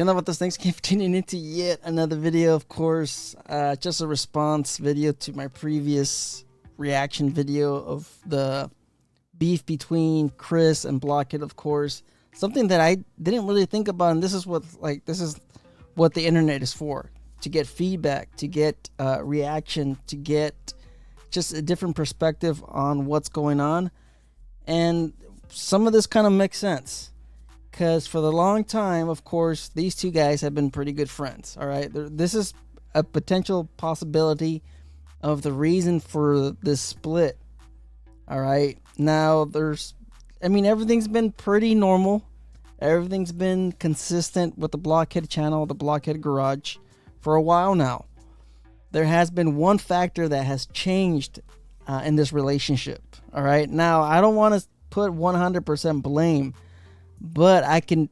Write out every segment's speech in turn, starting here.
You know what, this thing's tuning into yet another video, of course. Just a response video to my previous reaction video of the beef between Chris and Blockhead, of course. Something that I didn't really think about, and this is what the internet is for. To get feedback, to get reaction, to get just a different perspective on what's going on. And some of this kind of makes sense. Because for the long time, of course, these two guys have been pretty good friends. All right, this is a potential possibility of the reason for this split. All right, now everything's been pretty normal. Everything's been consistent with the Blockhead channel, the Blockhead Garage, for a while now. There has been one factor that has changed in this relationship. All right, now I don't want to put 100% blame. But I can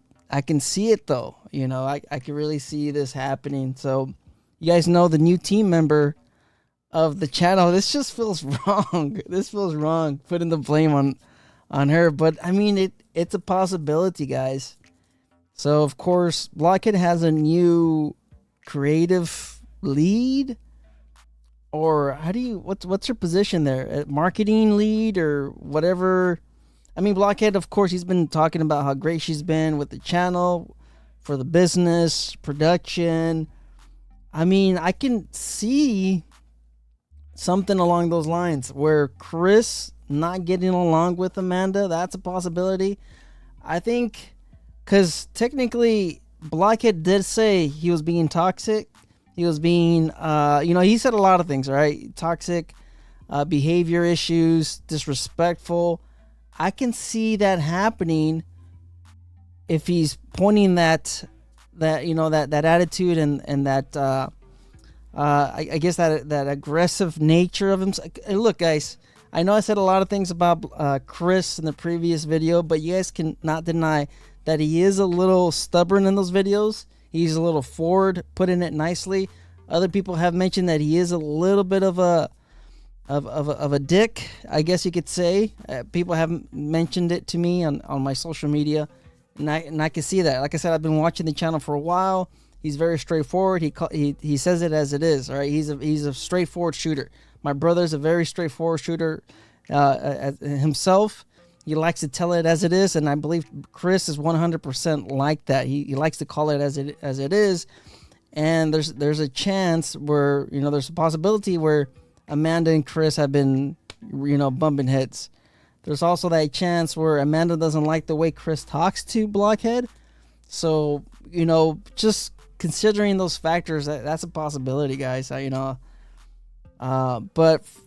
see it though. You know, I can really see this happening. So you guys know the new team member of the channel. This just feels wrong. This feels wrong, putting the blame on her. But I mean, it's a possibility, guys. So of course, Blockhead has a new creative lead, or what's her position there? Marketing lead or whatever. I mean, Blockhead, of course, he's been talking about how great she's been with the channel, for the business, production. I mean, I can see something along those lines where Chris not getting along with Amanda, that's a possibility. I think, because technically, Blockhead did say he was being toxic. He was being, he said a lot of things, right? Toxic behavior issues, disrespectful. I can see that happening if he's pointing that attitude and that I guess that aggressive nature of him. Look, guys, I know I said a lot of things about Chris in the previous video, but you guys can not deny that he is a little stubborn in those videos. He's a little forward, putting it nicely. Other people have mentioned that he is a little bit of a dick, I guess you could say. People have mentioned it to me on my social media, and I can see that. Like I said, I've been watching the channel for a while. He's very straightforward. He says it as it is. All right, he's a straightforward shooter. My brother's a very straightforward shooter himself. He likes to tell it as it is, and I believe Chris is 100% like that. He likes to call it as it is, and there's a chance where there's a possibility where Amanda and Chris have been, bumping heads. There's also that chance where Amanda doesn't like the way Chris talks to Blockhead. So, just considering those factors, that's a possibility, guys. But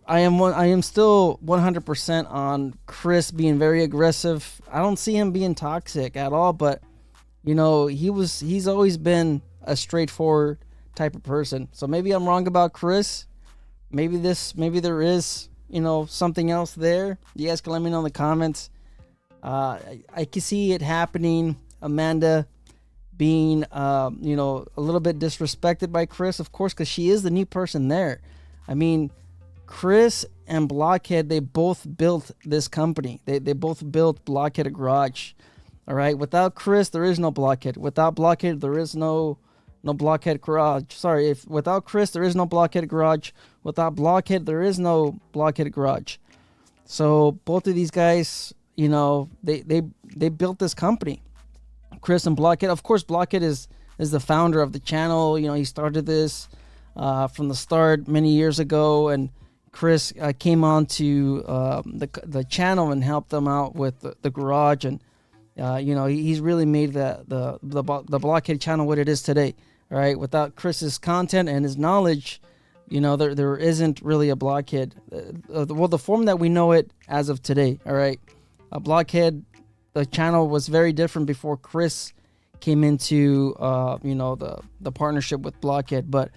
I am still 100% on Chris being very aggressive. I don't see him being toxic at all, but he's always been a straightforward type of person. So maybe I'm wrong about Chris. Maybe there is, something else there. You guys can let me know in the comments. I can see it happening. Amanda being, a little bit disrespected by Chris, of course, because she is the new person there. I mean, Chris and Blockhead, they both built this company. They both built Blockhead Garage. All right. Without Chris, there is no Blockhead. Without Blockhead, there is no Blockhead Garage. Sorry, without Chris, there is no Blockhead Garage. Without Blockhead, there is no Blockhead Garage. So both of these guys, they built this company. Chris and Blockhead. Of course, Blockhead is the founder of the channel. He started this from the start many years ago, and Chris came on to the channel and helped them out with the garage, and he's really made the Blockhead channel what it is today. All right, without Chris's content and his knowledge, there isn't really a Blockhead. The form that we know it as of today. All right, a Blockhead, the channel was very different before Chris came into the partnership with Blockhead. But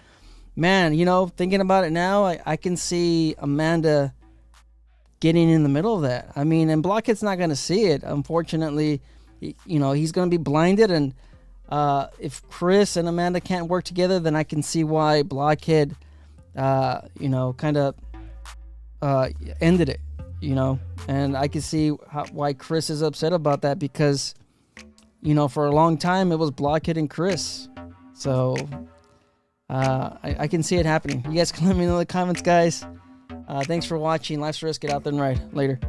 man, thinking about it now, I can see Amanda getting in the middle of that. I mean, and Blockhead's not going to see it. Unfortunately, he's going to be blinded. And if Chris and Amanda can't work together, then I can see why Blockhead, kind of ended it. And I can see why Chris is upset about that, because you know, for a long time it was Blockhead and Chris. So I can see it happening. You guys can let me know in the comments, guys. Thanks for watching. Life's a risk. Get out there and ride. Later.